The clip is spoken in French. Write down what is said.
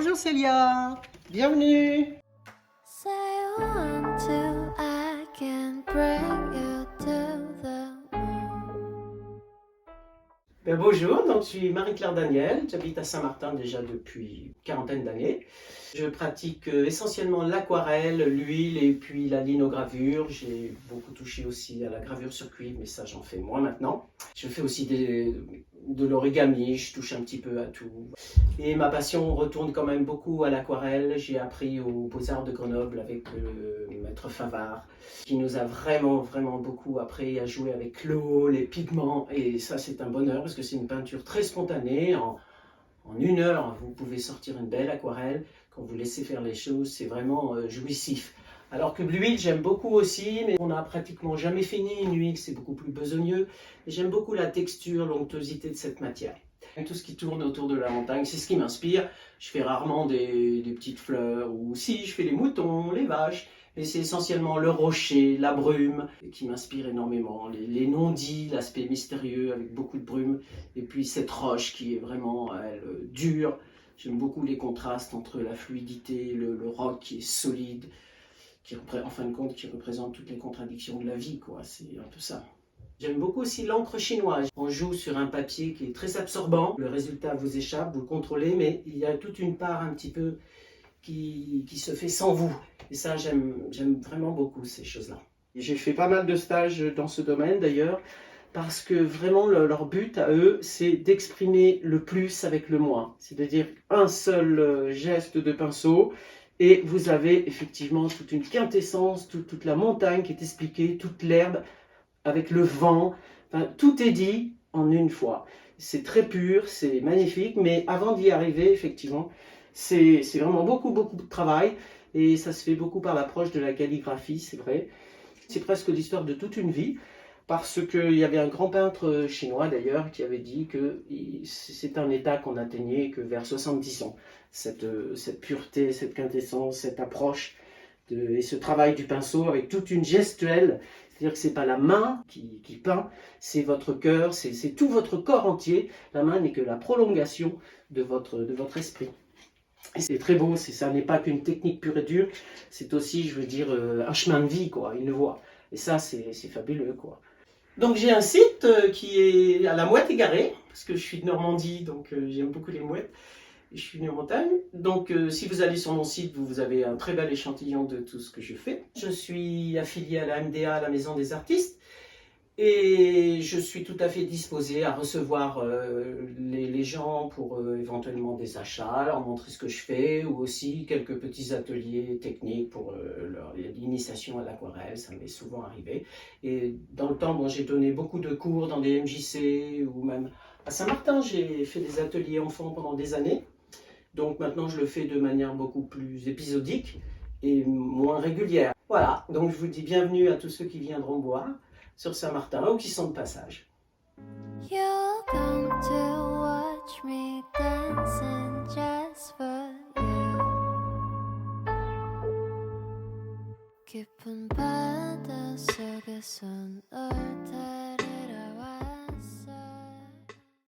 Bonjour Célia, bienvenue. Say one, two, I can bring you to the moon. Bonjour, donc je suis Marie-Claire Daniel, j'habite à Saint-Martin déjà depuis une quarantaine d'années. Je pratique essentiellement l'aquarelle, l'huile et puis la linogravure. J'ai beaucoup touché aussi à la gravure sur cuivre, mais ça j'en fais moins maintenant. Je fais aussi de l'origami, je touche un petit peu à tout. Et ma passion retourne quand même beaucoup à l'aquarelle. J'ai appris aux Beaux-Arts de Grenoble avec Maître Favard, qui nous a vraiment beaucoup appris à jouer avec l'eau, les pigments. Et ça c'est un bonheur parce que c'est une peinture très spontanée. En 1 heure, vous pouvez sortir une belle aquarelle. Quand vous laissez faire les choses, c'est vraiment jouissif. Alors que l'huile, j'aime beaucoup aussi, mais on n'a pratiquement jamais fini une huile, c'est beaucoup plus besogneux. Et j'aime beaucoup la texture, l'onctuosité de cette matière. Et tout ce qui tourne autour de la montagne, c'est ce qui m'inspire. Je fais rarement des petites fleurs, ou si, je fais les moutons, les vaches. Mais c'est essentiellement le rocher, la brume, qui m'inspire énormément. Les non-dits, l'aspect mystérieux avec beaucoup de brume. Et puis cette roche qui est vraiment dure. J'aime beaucoup les contrastes entre la fluidité, le roc qui est solide, qui en fin de compte qui représente toutes les contradictions de la vie, quoi. C'est un peu ça. J'aime beaucoup aussi l'encre chinoise. On joue sur un papier qui est très absorbant. Le résultat vous échappe, vous le contrôlez, mais il y a toute une part un petit peu qui se fait sans vous. Et ça, j'aime vraiment beaucoup ces choses-là. J'ai fait pas mal de stages dans ce domaine d'ailleurs, parce que vraiment leur but à eux, c'est d'exprimer le plus avec le moins. C'est-à-dire un seul geste de pinceau, et vous avez effectivement toute une quintessence, toute la montagne qui est expliquée, toute l'herbe, avec le vent. Enfin, tout est dit en une fois. C'est très pur, c'est magnifique, mais avant d'y arriver, effectivement, c'est vraiment beaucoup de travail, et ça se fait beaucoup par l'approche de la calligraphie, c'est vrai. C'est presque l'histoire de toute une vie, parce qu'il y avait un grand peintre chinois d'ailleurs qui avait dit que c'est un état qu'on atteignait que vers 70 ans. Cette pureté, cette quintessence, cette approche et ce travail du pinceau avec toute une gestuelle. C'est-à-dire que ce n'est pas la main qui peint, c'est votre cœur, c'est tout votre corps entier. La main n'est que la prolongation de votre esprit. Et c'est très beau, ça n'est pas qu'une technique pure et dure, c'est aussi, je veux dire, un chemin de vie, quoi, une voie. Et ça, c'est fabuleux, quoi. Donc j'ai un site qui est à la Mouette Égarée, parce que je suis de Normandie, donc j'aime beaucoup les mouettes. Je suis né en montagne, donc si vous allez sur mon site, vous avez un très bel échantillon de tout ce que je fais. Je suis affilié à la MDA, à la Maison des Artistes, et je suis tout à fait disposé à recevoir les gens pour éventuellement des achats, leur montrer ce que je fais, ou aussi quelques petits ateliers techniques pour l'initiation à l'aquarelle, ça m'est souvent arrivé. Et dans le temps, bon, j'ai donné beaucoup de cours dans des MJC, ou même à Saint-Martin, j'ai fait des ateliers enfants pendant des années. Donc maintenant, je le fais de manière beaucoup plus épisodique et moins régulière. Voilà, donc je vous dis bienvenue à tous ceux qui viendront boire sur Saint-Martin ou qui sont de passage. You'll come to